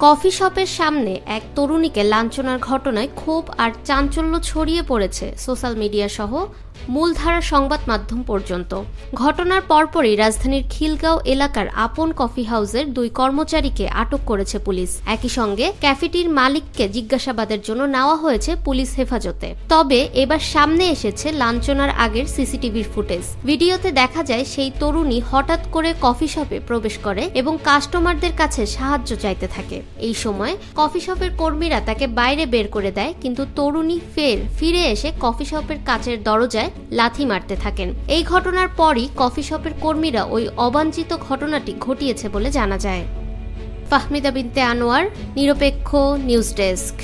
Coffee শপের সামনে এক তরুণীকে লাঞ্ছনার ঘটনায় ক্ষোভ আর চাঞ্চল্য ছড়িয়ে পড়েছে সোশ্যাল মিডিয়া সহ মূলধারার সংবাদ মাধ্যম পর্যন্ত। ঘটনার পরপরই রাজধানীর খিলগাঁও এলাকার আপন কফি হাউসের 2 কর্মচারীকে আটক করেছে পুলিশ। একই সঙ্গে ক্যাফেটির মালিককে জিজ্ঞাসাবাদের জন্য নেওয়া হয়েছে পুলিশ হেফাজতে। তবে এবার সামনে এসেছে লাঞ্ছনার আগের সিসিটিভির ফুটেজ। ভিডিওতে দেখা যায় সেই তরুণী হঠাৎ করে কফি শপে প্রবেশ করে এবং কাস্টমারদের কাছে সাহায্য চাইতে থাকে। এই সময় কফি শপের কর্মীরা তাকে বাইরে বের করে দেয়, কিন্তু তরুণী ফিরে এসে কফি শপের কাচের দরজায় লাথি মারতে থাকেন। এই ঘটনার পরই কফি শপের কর্মীরা ওই অবাঞ্ছিত ঘটনাটি ঘটিয়েছে বলে জানা যায়। ফাহমিদা বিনতে আনোয়ার, নিরপেক্ষ নিউজ ডেস্ক।